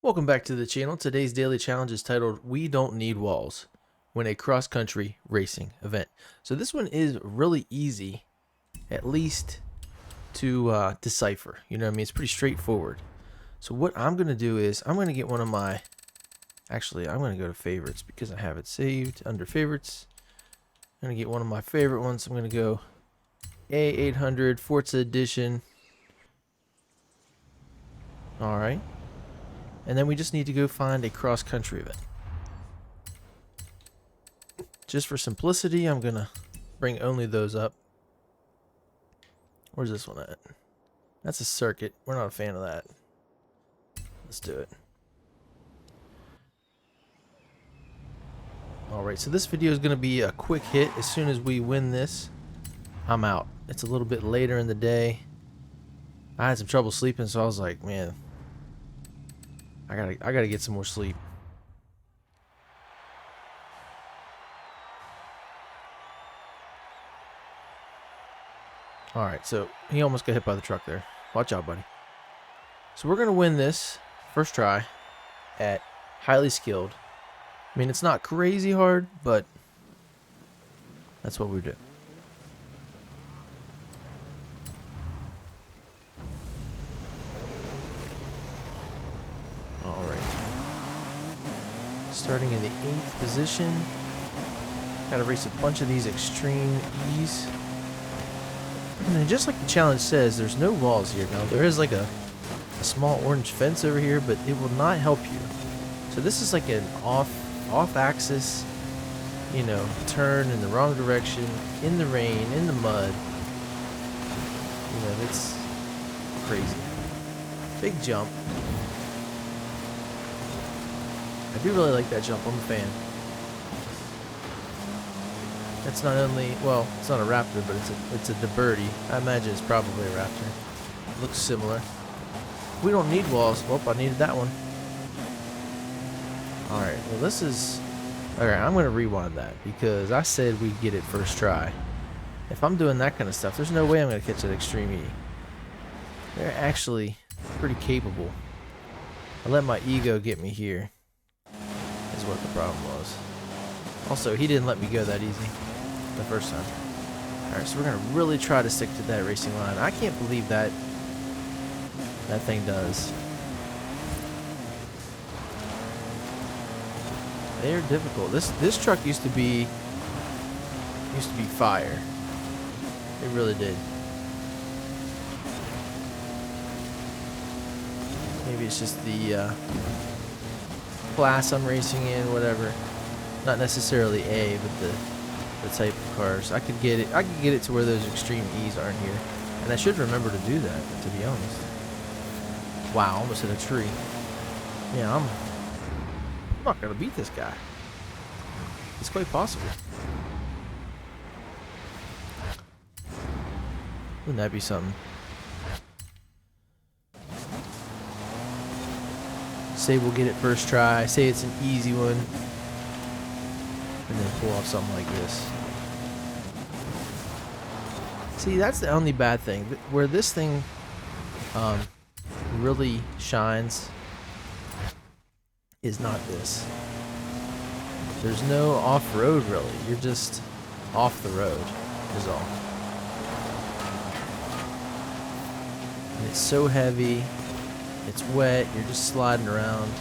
Welcome back to the channel. Today's daily challenge is titled "We Don't Need Walls" when a cross-country racing event. So this one is really easy, at least to decipher. You know what I mean? It's pretty straightforward. So what I'm going to do is I'm going to get one of my... Actually, I'm going to go to favorites because I have it saved under favorites. I'm going to get one of my favorite ones. I'm going to go A800 Forza Edition. Alright. And then we just need to go find a cross-country event. Just for simplicity, I'm going to bring only those up. Where's this one at? That's a circuit. We're not a fan of that. Let's do it. Alright, so this video is going to be a quick hit. As soon as we win this, I'm out. It's a little bit later in the day. I had some trouble sleeping, so I was like, man, I gotta get some more sleep. Alright, so he almost got hit by the truck there. Watch out, buddy. So we're gonna win this first try at highly skilled. I mean, it's not crazy hard, but that's what we do. Alright. Starting in the 8th position. Gotta race a bunch of these extreme E's. And then just like the challenge says, there's no walls here. Now, there is like a small orange fence over here, but it will not help you. So this is like an off-axis, you know, turn in the wrong direction, in the rain, in the mud. You know, it's crazy. Big jump. I do really like that jump. I'm a fan. It's not only, well, it's not a raptor, but it's a DeBirdie. I imagine it's probably a raptor. It looks similar. We don't need walls. Oh, I needed that one. Alright, well this is... Alright, I'm going to rewind that because I said we'd get it first try. If I'm doing that kind of stuff, there's no way I'm going to catch that Extreme E. They're actually pretty capable. I let my ego get me here, is what the problem was. Also, he didn't let me go that easy the first time. Alright, so we're going to really try to stick to that racing line. I can't believe that thing does. They're difficult. This truck used to be fire. It really did. Maybe it's just the class I'm racing in, whatever. Not necessarily A, but the type of cars. I could get it to where those extreme E's aren't here. And I should remember to do that, to be honest. Wow, almost hit a tree. Yeah, I'm not gonna beat this guy. It's quite possible. Wouldn't that be something? Say we'll get it first try. Say it's an easy one. And then pull off something like this. See, that's the only bad thing. Where this thing really shines is not this. There's no off-road really. You're just off the road is all. And it's so heavy. It's wet. You're just sliding around.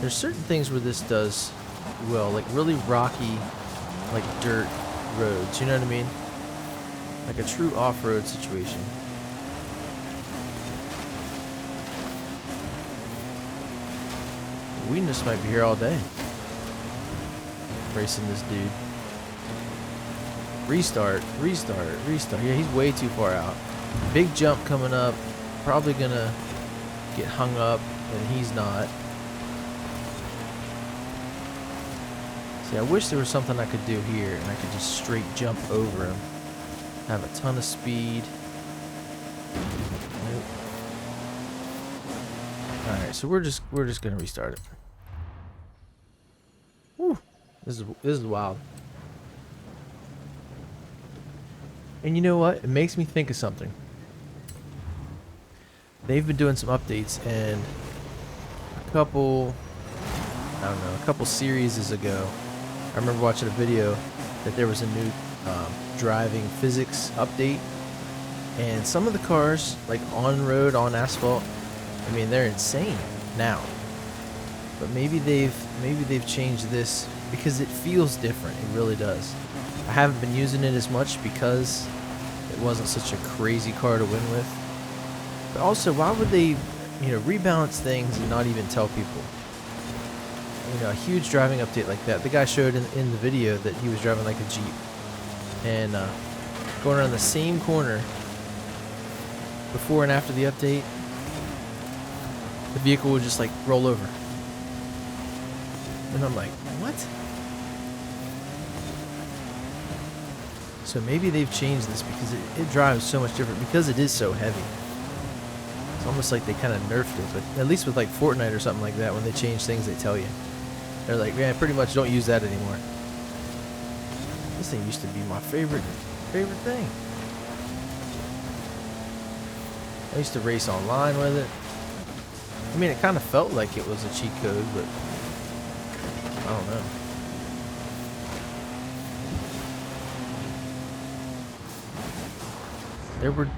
There's certain things where this does well, like really rocky, like dirt roads. You know what I mean? Like a true off-road situation. We just might be here all day racing this dude. Restart. Yeah, he's way too far out. Big jump coming up. Probably gonna get hung up, and he's not. See, I wish there was something I could do here, and I could just straight jump over him. Have a ton of speed. Nope. Alright, so we're just gonna restart it. Whew. This is wild. And you know what? It makes me think of something. they've been doing some updates, and a couple, I don't know, a couple series ago, I remember watching a video that there was a new driving physics update, and some of the cars, like on road, on asphalt, I mean, they're insane now. But maybe they've changed this because it feels different. It really does. I haven't been using it as much because it wasn't such a crazy car to win with. But also, why would they, rebalance things and not even tell people? A huge driving update like that. The guy showed in the video that he was driving like a Jeep and going around the same corner before and after the update, the vehicle would just like roll over. And I'm like, what? So maybe they've changed this because it drives so much different because it is so heavy. It's almost like they kind of nerfed it, but at least with like Fortnite or something like that, when they change things, they tell you. They're like, yeah, pretty much don't use that anymore. This thing used to be my favorite thing. I used to race online with it. I mean, it kind of felt like it was a cheat code, but I don't know.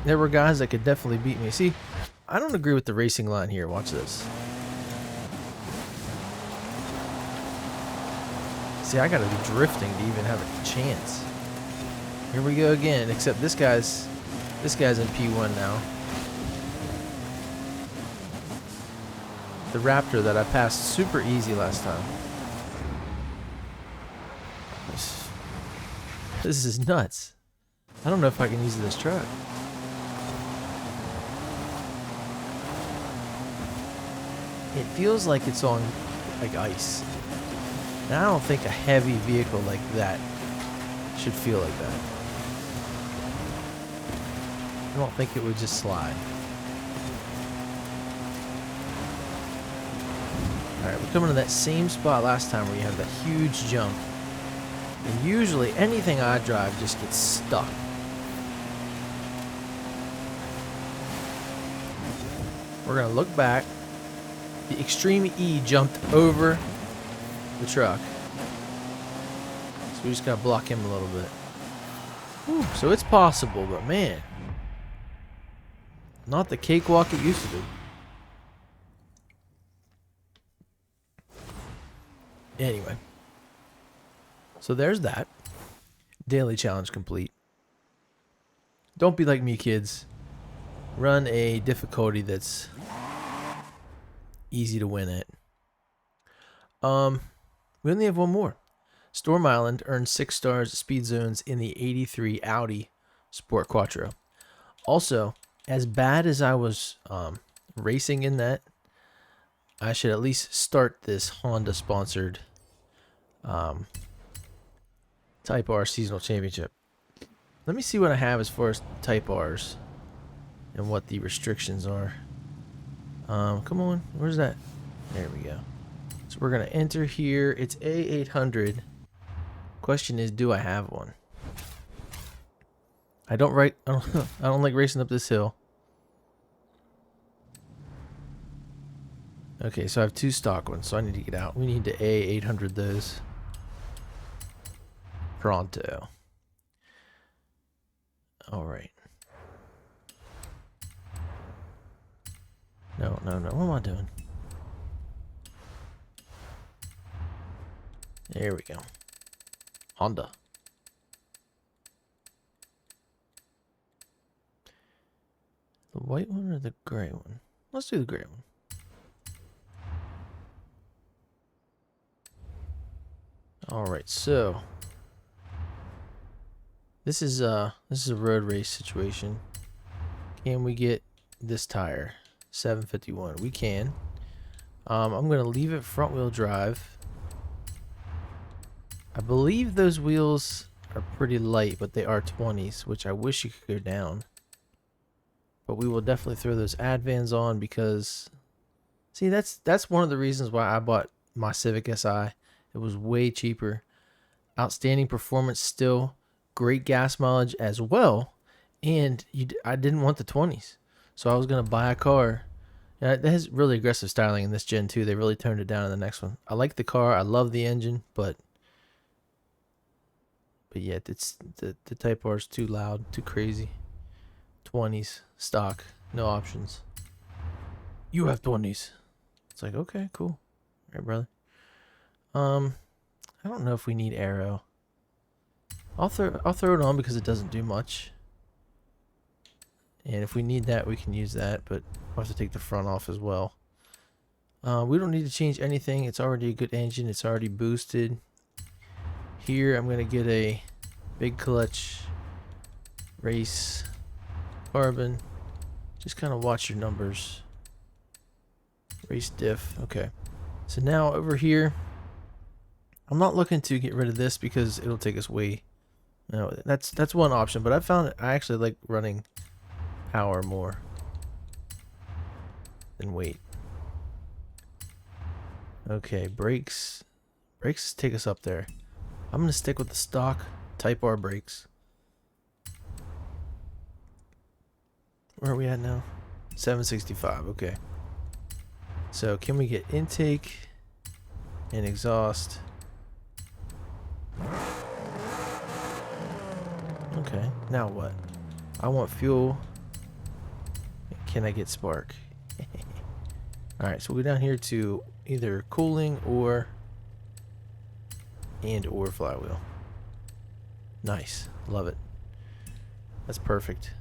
There were guys that could definitely beat me. See, I don't agree with the racing line here. Watch this. See, I gotta be drifting to even have a chance. Here we go again, except this guy's in P1 now. The Raptor that I passed super easy last time. This is nuts. I don't know if I can use this truck. It feels like it's on like ice. And I don't think a heavy vehicle like that should feel like that. I don't think it would just slide. Alright, we're coming to that same spot last time where you have that huge jump. And usually anything I drive just gets stuck. We're going to look back. The Extreme E jumped over the truck. So we just got to block him a little bit. Whew, so it's possible, but man. Not the cakewalk it used to be. Anyway. So there's that. Daily challenge complete. Don't be like me, kids. Run a difficulty that's easy to win at. We only have one more. Storm Island earned 6 stars at speed zones in the 83 Audi Sport Quattro. Also, as bad as I was racing in that, I should at least start this Honda sponsored Type R Seasonal Championship. Let me see what I have as far as Type Rs and what the restrictions are. Come on, where's that? There we go. So we're gonna enter here. It's A800. Question is, do I have one? I don't like racing up this hill. Okay, so I have 2 stock ones, so I need to get out. We need to A800 those. Pronto. Alright. No. What am I doing? There we go. Honda. The white one or the gray one? Let's do the gray one. Alright, so this is a road race situation. Can we get this tire? 751. We can. I'm gonna leave it front wheel drive. I believe those wheels are pretty light, but they are 20s, which I wish you could go down. But we will definitely throw those Advans on because, see, that's one of the reasons why I bought my Civic Si. It was way cheaper. Outstanding performance still. Great gas mileage as well. And I didn't want the 20s. So I was gonna buy a car. Yeah, it has really aggressive styling in this gen too. They really toned it down in the next one. I like the car. I love the engine, but yeah, it's the Type R is too loud, too crazy. 20s stock, no options. You have 20s. It's like, okay, cool. All right, brother. I don't know if we need aero. I'll throw it on because it doesn't do much. And if we need that, we can use that, but we'll have to take the front off as well. We don't need to change anything. It's already a good engine. It's already boosted. Here, I'm going to get a big clutch, race, carbon. Just kind of watch your numbers. Race diff. Okay. So now over here, I'm not looking to get rid of this because it'll take us way. No, that's one option, but I found I actually like running power more than weight. Okay, brakes take us up there. I'm gonna stick with the stock Type R brakes. Where are we at now? 765. Okay. So can we get intake and exhaust? Okay, now what? I want fuel. Can I get spark? Alright, so we'll go down here to either cooling or flywheel. Nice. Love it. That's perfect.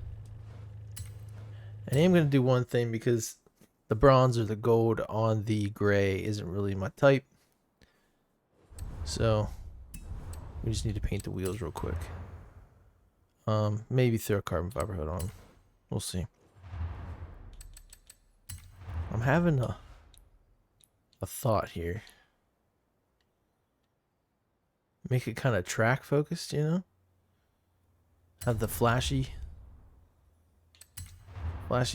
I am going to do one thing because the bronze or the gold on the gray isn't really my type. So we just need to paint the wheels real quick. Maybe throw a carbon fiber hood on. We'll see. I'm having a thought here. Make it kind of track focused, you know? Have the flashy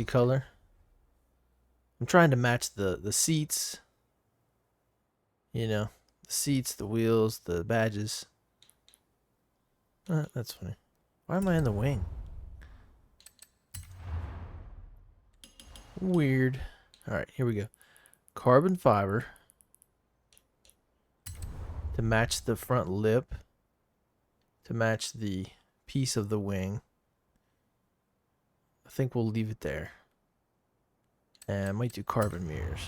color. I'm trying to match the seats. You know, the seats, the wheels, the badges. That's funny. Why am I in the wing? Weird. Alright, here we go. Carbon fiber to match the front lip, to match the piece of the wing. I think we'll leave it there. And I might do carbon mirrors.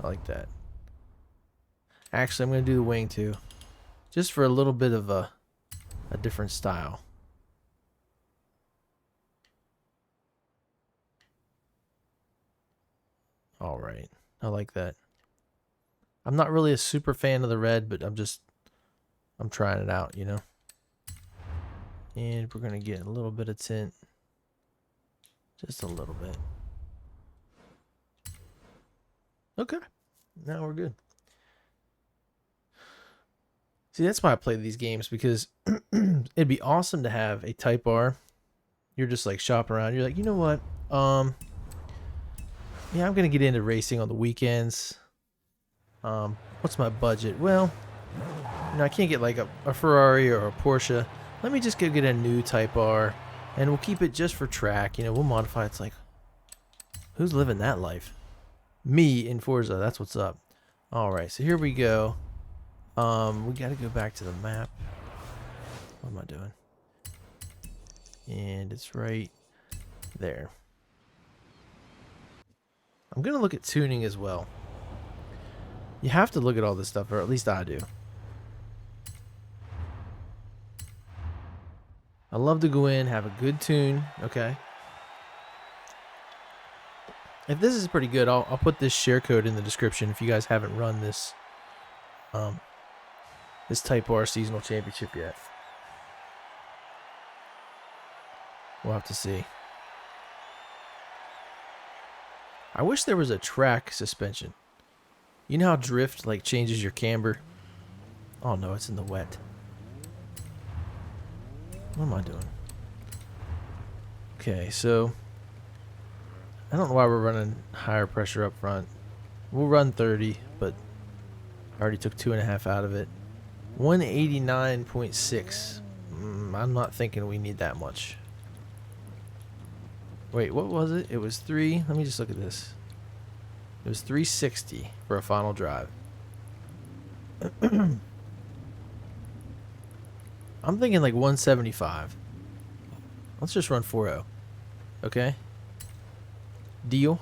I like that. Actually, I'm going to do the wing too. Just for a little bit of a different style. Alright. I like that. I'm not really a super fan of the red, but I'm trying it out, you know. And we're going to get a little bit of tint. Just a little bit. Okay. Now we're good. See, that's why I play these games, because it'd be awesome to have a Type R. You're just like shopping around. You're like, you know what? Yeah, I'm going to get into racing on the weekends. What's my budget? Well, you know, I can't get like a Ferrari or a Porsche. Let me just go get a new Type R, and we'll keep it just for track. You know, we'll modify. It's like, who's living that life? Me in Forza. That's what's up. All right, so here we go. We got to go back to the map. What am I doing? And it's right there. I'm going to look at tuning as well. You have to look at all this stuff, or at least I do. I love to go in, have a good tune, okay? If this is pretty good, I'll put this share code in the description if you guys haven't run this this Type R seasonal championship yet. We'll have to see. I wish there was a track suspension. You know how drift like changes your camber? Oh no, it's in the wet. What am I doing? Okay, so I don't know why we're running higher pressure up front. We'll run 30, but I already took 2.5 out of it. 189.6. I'm not thinking we need that much. Wait, what was it? It was 3. Let me just look at this. It was 360 for a final drive. I'm thinking like 175. Let's just run 4.0. Okay? Deal?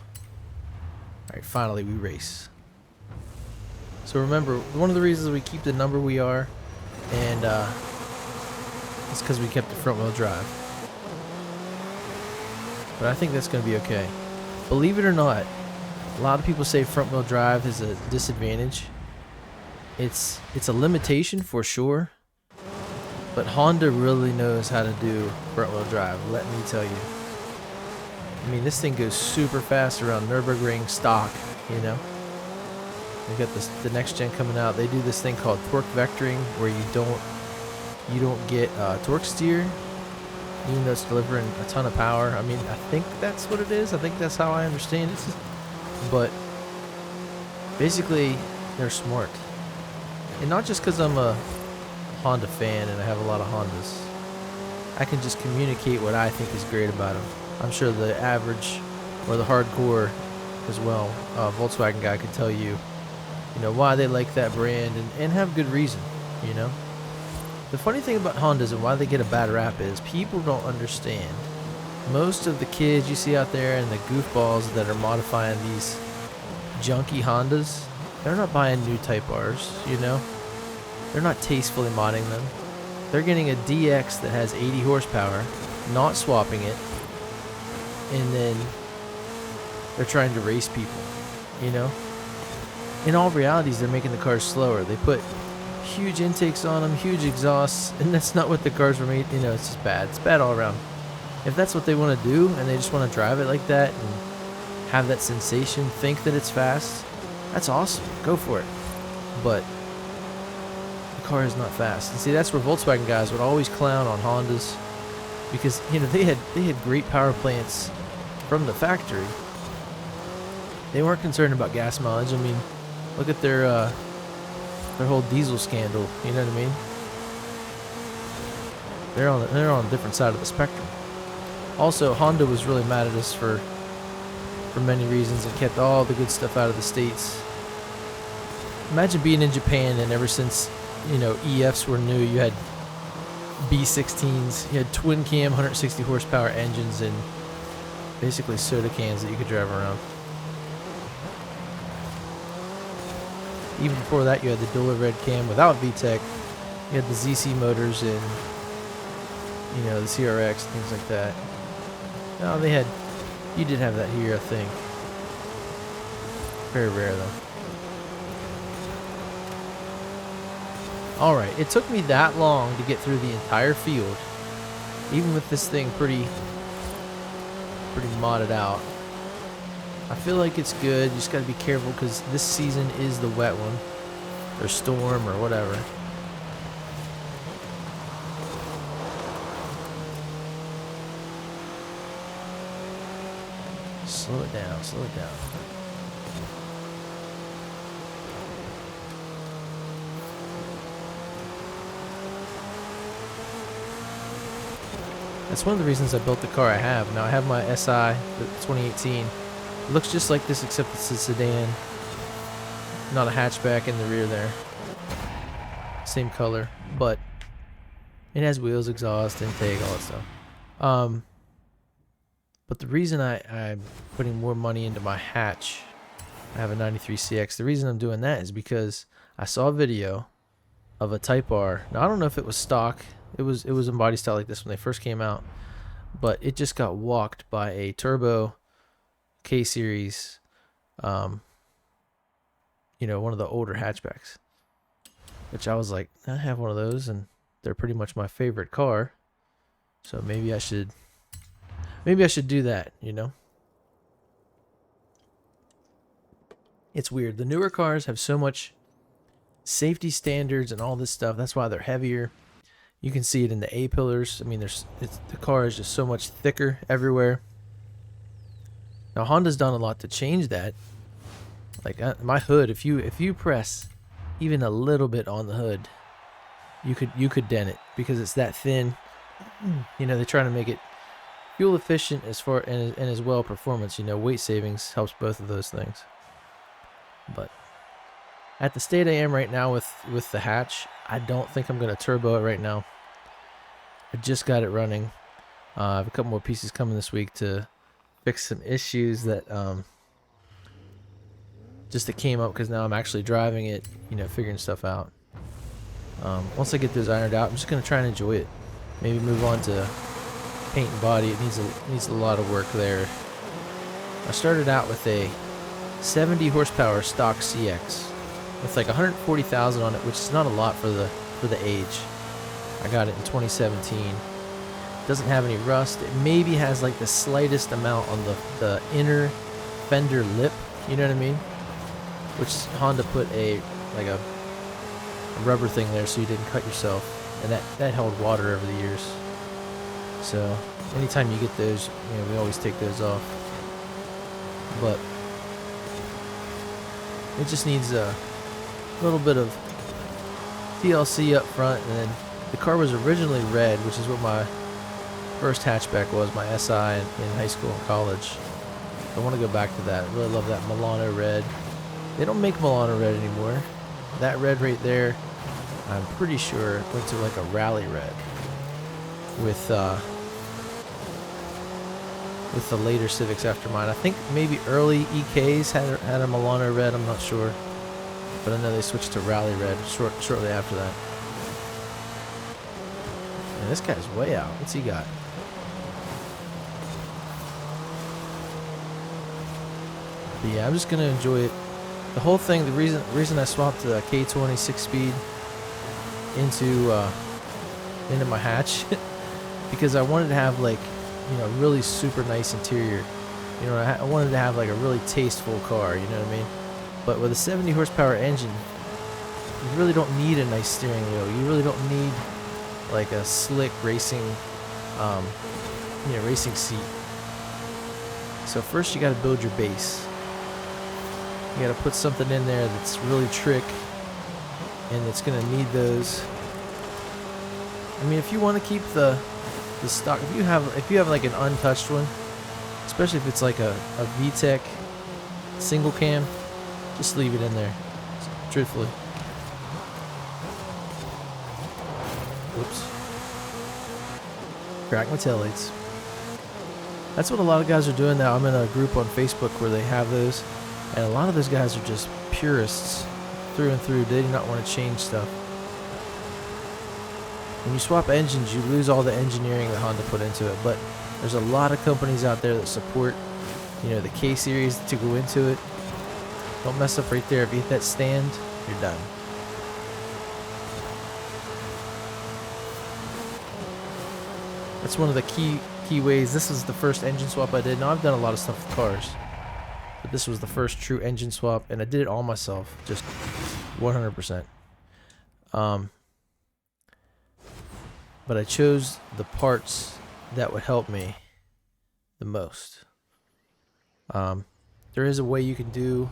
Alright, finally we race. So remember, one of the reasons we keep the number we are, and it's because we kept the front wheel drive. But I think that's going to be okay. Believe it or not, a lot of people say front wheel drive is a disadvantage. It's a limitation for sure. But Honda really knows how to do front wheel drive, let me tell you. I mean, this thing goes super fast around Nürburgring stock, you know. We've got the next gen coming out. They do this thing called torque vectoring, where you don't get torque steer, even though it's delivering a ton of power. I mean, I think that's what it is. I think that's how I understand it. But basically, they're smart, and not just because I'm a Honda fan and I have a lot of Hondas. I can just communicate what I think is great about them. I'm sure the average or the hardcore as well Volkswagen guy could tell you, why they like that brand and have good reason, The funny thing about Hondas and why they get a bad rap is people don't understand. Most of the kids you see out there and the goofballs that are modifying these junky Hondas, they're not buying new Type Rs, They're not tastefully modding them. They're getting a DX that has 80 horsepower, not swapping it, and then they're trying to race people, In all realities, they're making the cars slower. They put huge intakes on them, huge exhausts, and that's not what the cars were made. It's just bad. It's bad all around. If that's what they want to do, and they just want to drive it like that and have that sensation, think that it's fast, that's awesome. Go for it. But the car is not fast. And see, that's where Volkswagen guys would always clown on Hondas, because they had great power plants from the factory. They weren't concerned about gas mileage. I mean, look at their whole diesel scandal. You know what I mean? They're on a different side of the spectrum. Also, Honda was really mad at us for many reasons and kept all the good stuff out of the States. Imagine being in Japan and ever since EFs were new, you had B16s, you had twin cam 160 horsepower engines and basically soda cans that you could drive around. Even before that, you had the dual red cam without VTEC. You had the ZC motors and the CRX, things like that. No, you did have that here, I think. Very rare though. Alright, it took me that long to get through the entire field, even with this thing pretty modded out. I feel like it's good. You just gotta be careful because this season is the wet one, or storm, or whatever. Slow it down, slow it down. That's one of the reasons I built the car I have. Now I have my SI, the 2018. It looks just like this except it's a sedan. Not a hatchback in the rear there. Same color, but it has wheels, exhaust, intake, all that stuff. But the reason I'm putting more money into my hatch, I have a 93 CX. The reason I'm doing that is because I saw a video of a Type R. Now I don't know if it was stock. It was in body style like this when they first came out, but it just got walked by a turbo K series, one of the older hatchbacks. Which I was like, I have one of those, and they're pretty much my favorite car. So maybe I should do that. It's weird. The newer cars have so much safety standards and all this stuff. That's why they're heavier. You can see it in the A-pillars. I mean, the car is just so much thicker everywhere. Now Honda's done a lot to change that. Like my hood, if you press even a little bit on the hood, you could dent it because it's that thin. They're trying to make it fuel efficient as far and as well performance. You know, weight savings helps both of those things. But at the state I am right now with the hatch, I don't think I'm gonna turbo it right now. I just got it running. I have a couple more pieces coming this week to fix some issues that just that came up because now I'm actually driving it, you know, figuring stuff out. Once I get those ironed out, I'm just gonna try and enjoy it. Maybe move on to paint and body. It needs a lot of work there. I started out with a 70 horsepower stock CX with like 140,000 on it, which is not a lot for the age. I got it in 2017. Doesn't have any rust. It maybe has like the slightest amount on the inner fender lip, you know what I mean? Which Honda put a rubber thing there so you didn't cut yourself, and that held water over the years. So anytime you get those, you know, we always take those off. But it just needs a little bit of TLC up front, and then the car was originally red, which is what my first hatchback was, my SI in high school and college. I want to go back to that. I really love that Milano red. They don't make Milano red anymore. That red right there, I'm pretty sure went to like a rally red with the later Civics after mine. I think maybe early EKs had a Milano red. I'm not sure, but I know they switched to rally red shortly after that. And this guy's way out. What's he got? But yeah, I'm just gonna enjoy it. The whole thing. The reason I swapped the K20 6-speed into my hatch because I wanted to have like, you know, really super nice interior. You know, I wanted to have like a really tasteful car. You know what I mean? But with a 70 horsepower engine, you really don't need a nice steering wheel. You really don't need like a slick racing, racing seat. So first you got to build your base. You got to put something in there that's really trick, and it's gonna need those. I mean, if you want to keep the stock, if you have like an untouched one, especially if it's like a VTEC single cam, just leave it in there. Truthfully. Whoops. Crack my taillights. That's what a lot of guys are doing now. I'm in a group on Facebook where they have those, and a lot of those guys are just purists through and through. They do not want to change stuff. When you swap engines, you lose all the engineering that Honda put into it, but there's a lot of companies out there that support, you know, the K series to go into it. Don't mess up right there. If you hit that stand, you're done. That's one of the key ways. This is the first engine swap I did. Now I've done a lot of stuff with cars, but this was the first true engine swap, and I did it all myself, just 100%. But I chose the parts that would help me the most. There is a way you can do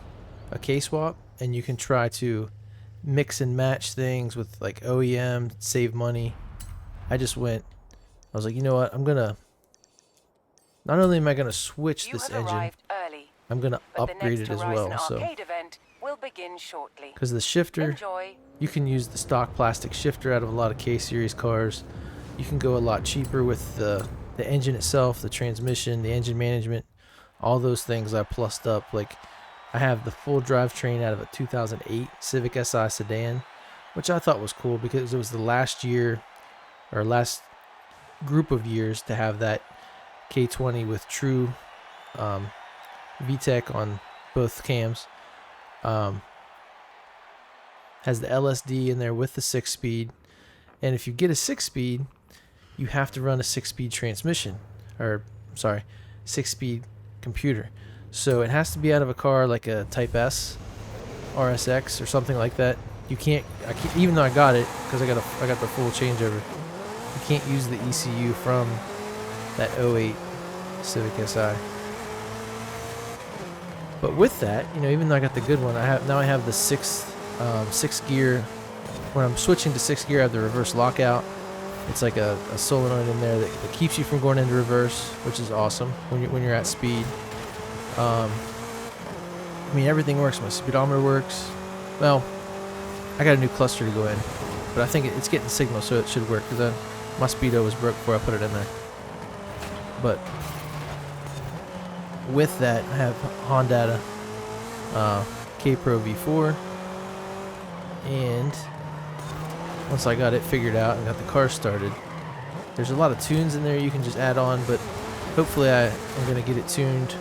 a K swap, and you can try to mix and match things with like OEM, save money. I was like, you know what, not only am I gonna switch this engine, I'm gonna upgrade it as well. So, because the shifter, you can use the stock plastic shifter out of a lot of K series cars. You can go a lot cheaper with the engine itself, the transmission, the engine management, all those things I plussed up. Like, I have the full drivetrain out of a 2008 Civic Si sedan, which I thought was cool because it was the last year, or last group of years, to have that K20 with true VTEC on both cams. Has the LSD in there with the 6-speed, and if you get a 6-speed, you have to run a 6-speed transmission, or 6-speed computer. So it has to be out of a car like a Type S RSX or something like that. I can't, even though I got it because I got the full changeover, you can't use the ECU from that 08 Civic Si. But with that, you know, even though I got the good one, I have the six gear. When I'm switching to 6 gear, I have the reverse lockout, It's like a solenoid in there that keeps you from going into reverse, which is awesome when you're at speed. I mean, everything works. My speedometer works. Well, I got a new cluster to go in, but I think it's getting signal, so it should work, because my speedo was broke before I put it in there. But with that, I have Honda K-Pro V4, and once I got it figured out and got the car started, there's a lot of tunes in there you can just add on, but hopefully I'm going to get it tuned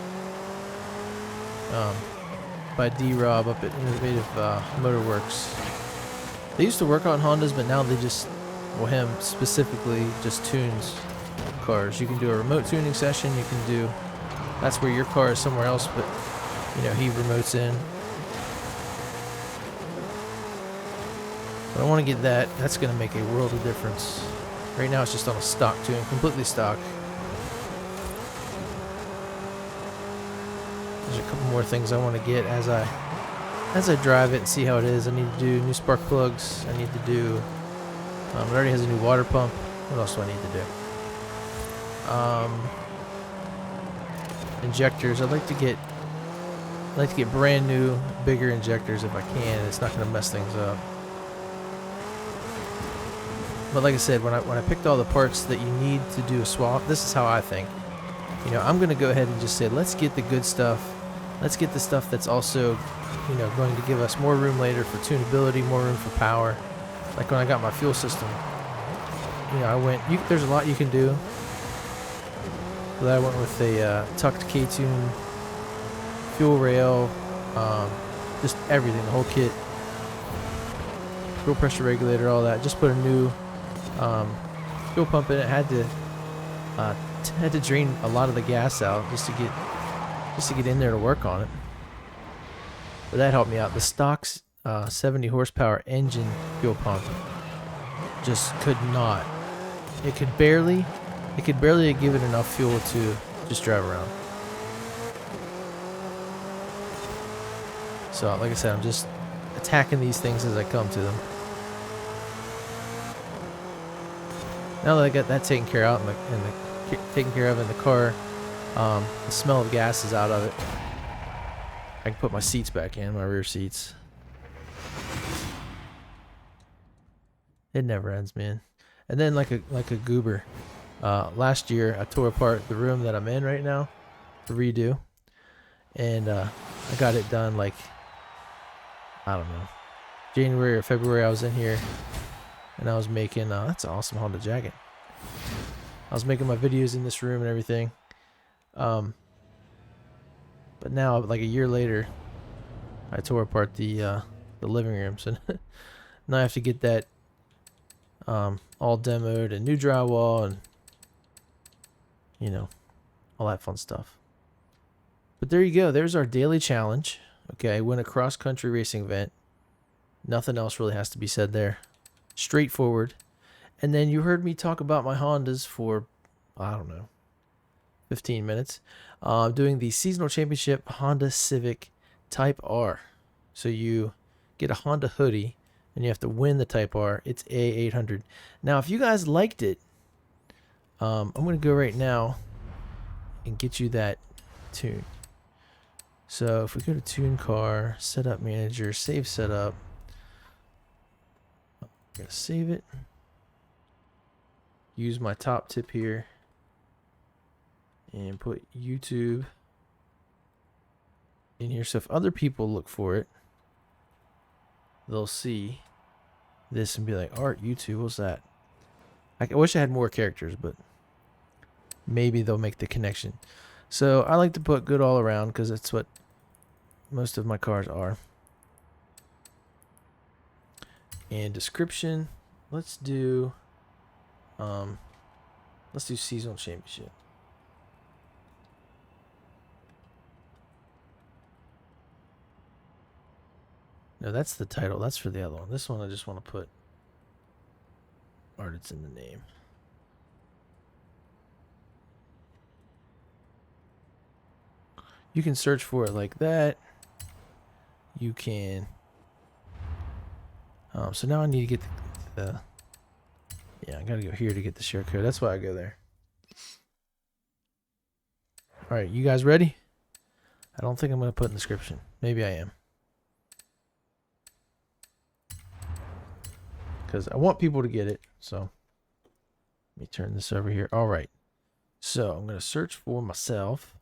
by D-Rob up at Innovative Motorworks. They used to work on Hondas, but now they just, well, him specifically, just tunes cars. You can do a remote tuning session. You can do, that's where your car is somewhere else, but you know, he remotes in. But I want to get that. That's going to make a world of difference. Right now it's just on a stock tune, completely stock. There's a couple more things I want to get as I drive it and see how it is. I need to do new spark plugs. I need to do, it already has a new water pump. What else do I need to do? Injectors. I'd like to get brand new, bigger injectors if I can. It's not going to mess things up. But like I said, when I picked all the parts that you need to do a swap, this is how I think. You know, I'm going to go ahead and just say, let's get the good stuff. Let's get the stuff that's also, you know, going to give us more room later for tunability, more room for power. Like when I got my fuel system, you know, there's a lot you can do. But I went with a tucked K-tune, fuel rail, just everything, the whole kit. Fuel pressure regulator, all that. Just put a new fuel pump in it. Had to drain a lot of the gas out just to get in there to work on it. But that helped me out. The stock's 70 horsepower engine fuel pump just could not. It could barely give it enough fuel to just drive around. So, like I said, I'm just attacking these things as I come to them. Now that I got that taken care of in the car, the smell of gas is out of it. I can put my seats back in, my rear seats. It never ends, man. And then like a goober, last year I tore apart the room that I'm in right now to redo, and I got it done like, I don't know, January or February. I was in here and I was making that's an awesome Honda jacket. I was making my videos in this room and everything, but now, like a year later, I tore apart the living room, so now I have to get that all demoed and new drywall and, you know, all that fun stuff. But there you go. There's our daily challenge. Okay, win a cross-country racing event. Nothing else really has to be said there. Straightforward. And then you heard me talk about my Hondas for, I don't know, 15 minutes. Doing the seasonal championship Honda Civic Type R. So you get a Honda hoodie and you have to win the Type R. It's A800. Now, if you guys liked it, I'm going to go right now and get you that tune. So if we go to tune car, setup manager, save setup, I'm going to save it. Use my top tip here and put YouTube in here. So if other people look for it, they'll see this and be like, Art, YouTube, what's that? I wish I had more characters, but maybe they'll make the connection. So I like to put good all around because that's what most of my cars are. And description, let's do seasonal championship. No, that's the title. That's for the other one. This one I just want to put Art, it's in the name. You can search for it like that. You can. So now I need to get the Yeah, I gotta go here to get the share code. That's why I go there. All right, you guys ready? I don't think I'm gonna put in the description. Maybe I am. Because I want people to get it. So let me turn this over here. All right. So I'm gonna search for myself.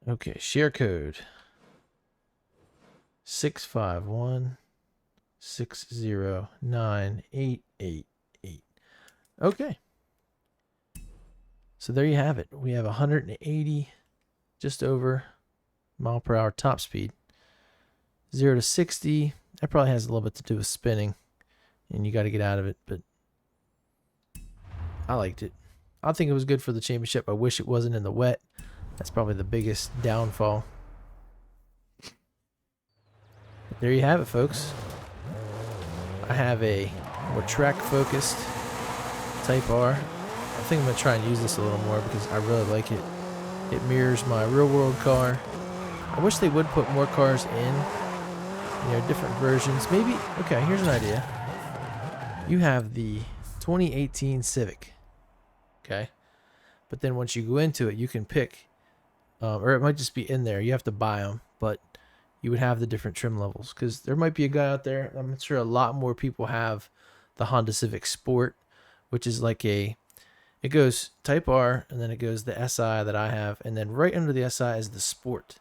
Okay, share code 651609888. Okay. So there you have it. We have 180, just over mile per hour top speed. 0 to 60. That probably has a little bit to do with spinning, and you got to get out of it. But I liked it. I think it was good for the championship. I wish it wasn't in the wet. That's probably the biggest downfall. But there you have it, folks. I have a more track-focused Type R. I think I'm going to try and use this a little more because I really like it. It mirrors my real-world car. I wish they would put more cars in, different versions. Maybe, okay, here's an idea. You have the 2018 Civic, okay? But then once you go into it, you can pick, or it might just be in there. You have to buy them, but you would have the different trim levels because there might be a guy out there. I'm sure a lot more people have the Honda Civic Sport, which is like it goes Type R, and then it goes the SI that I have, and then right under the SI is the Sport.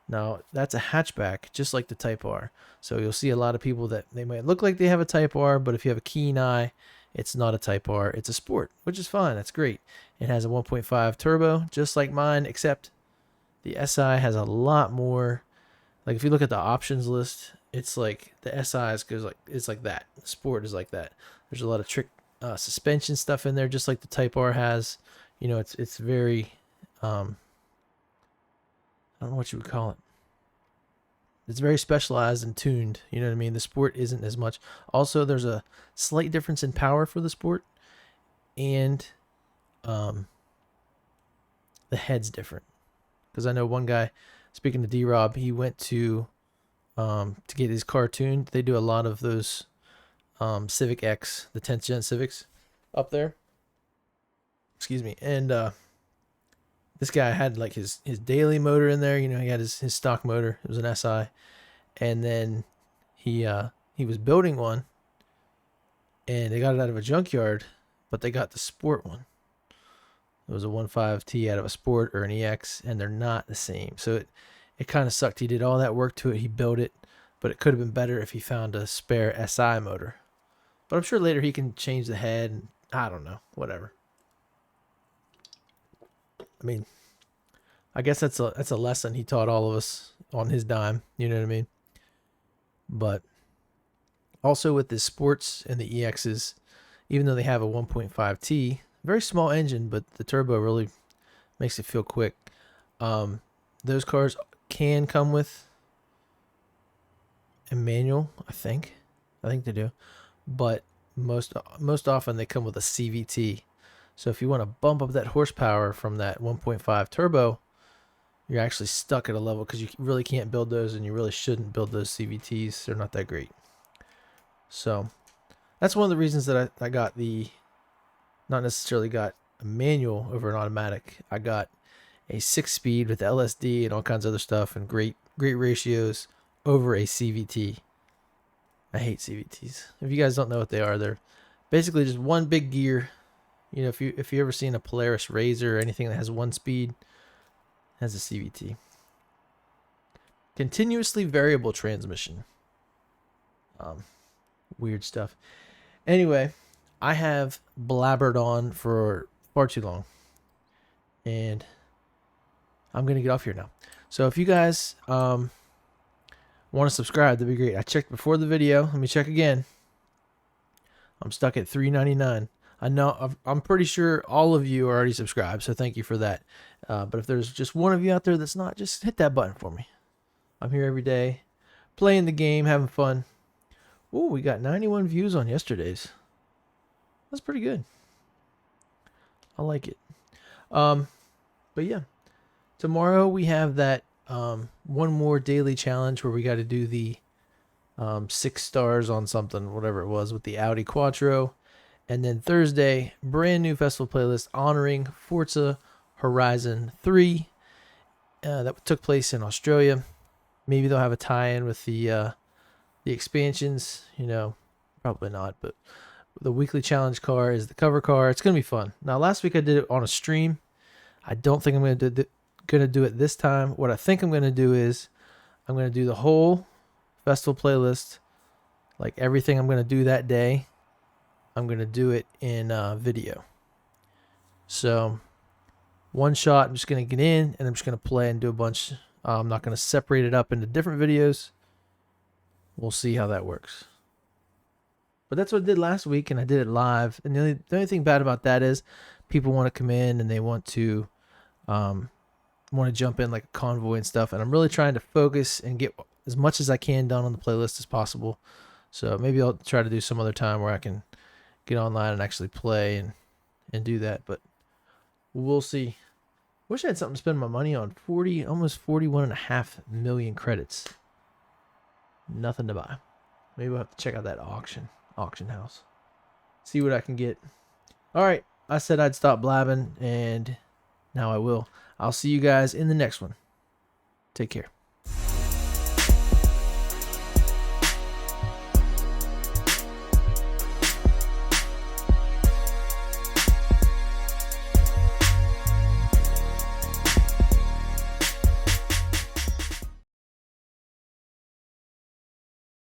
Now, that's a hatchback, just like the Type R. So you'll see a lot of people that they might look like they have a Type R, but if you have a keen eye, it's not a Type R. It's a Sport, which is fine. That's great. It has a 1.5 turbo, just like mine, except the SI has a lot more. Like if you look at the options list, it's like the SI it's like that. The Sport is like that. There's a lot of trick suspension stuff in there, just like the Type R has. It's very I don't know what you would call it. It's very specialized and tuned. You know what I mean? The Sport isn't as much. Also, there's a slight difference in power for the Sport, and the head's different. Because I know one guy, speaking to D-Rob, he went to get his car tuned. They do a lot of those Civic X, the 10th gen Civics up there. Excuse me. And this guy had like his daily motor in there. He had his stock motor. It was an SI. And then he was building one, and they got it out of a junkyard, but they got the Sport one. It was a 1.5T out of a Sport or an EX, and they're not the same. So it kind of sucked. He did all that work to it. He built it, but it could have been better if he found a spare SI motor. But I'm sure later he can change the head, and I don't know, whatever. I mean, I guess that's a lesson he taught all of us on his dime. You know what I mean? But also with the Sports and the EXs, even though they have a 1.5T, very small engine, but the turbo really makes it feel quick. Those cars can come with a manual, I think they do, but most often they come with a CVT. So if you want to bump up that horsepower from that 1.5 turbo, you're actually stuck at a level because you really can't build those, and you really shouldn't build those CVTs. They're not that great. So that's one of the reasons that I got not necessarily got a manual over an automatic. I got a 6-speed with LSD and all kinds of other stuff and great ratios over a CVT. I hate CVTs. If you guys don't know what they are, they're basically just one big gear. If you ever seen a Polaris Razor or anything that has one speed, has a CVT. Continuously variable transmission. Weird stuff. Anyway, I have blabbered on for far too long, and I'm gonna get off here now. So if you guys want to subscribe, that'd be great. I checked before the video. Let me check again. I'm stuck at $3.99. I know I'm pretty sure all of you are already subscribed, so thank you for that. But if there's just one of you out there that's not, just hit that button for me. I'm here every day, playing the game, having fun. Ooh, we got 91 views on yesterday's. That's pretty good. I like it. But yeah, till tomorrow we have that one more daily challenge where we got to do the 6 stars on something, whatever it was, with the Audi Quattro. And then Thursday, brand new festival playlist honoring Forza Horizon 3 that took place in Australia. Maybe they'll have a tie-in with the expansions. You know, probably not, but the weekly challenge car is the cover car. It's gonna be fun. Now, last week I did it on a stream. I don't think I'm gonna do it this time. What I think I'm gonna do is I'm gonna do the whole festival playlist, like everything I'm gonna do that day. I'm gonna do it in video. So one shot, I'm just gonna get in and I'm just gonna play and do a bunch. I'm not gonna separate it up into different videos. We'll see how that works. But that's what I did last week, and I did it live. And the only thing bad about that is people want to come in and they want to jump in like a convoy and stuff. And I'm really trying to focus and get as much as I can done on the playlist as possible. So maybe I'll try to do some other time where I can get online and actually play and do that. But we'll see. Wish I had something to spend my money on. Almost 41.5 million credits. Nothing to buy. Maybe we'll have to check out that auction house. See what I can get. All right. I said I'd stop blabbing, and now I will. I'll see you guys in the next one. Take care.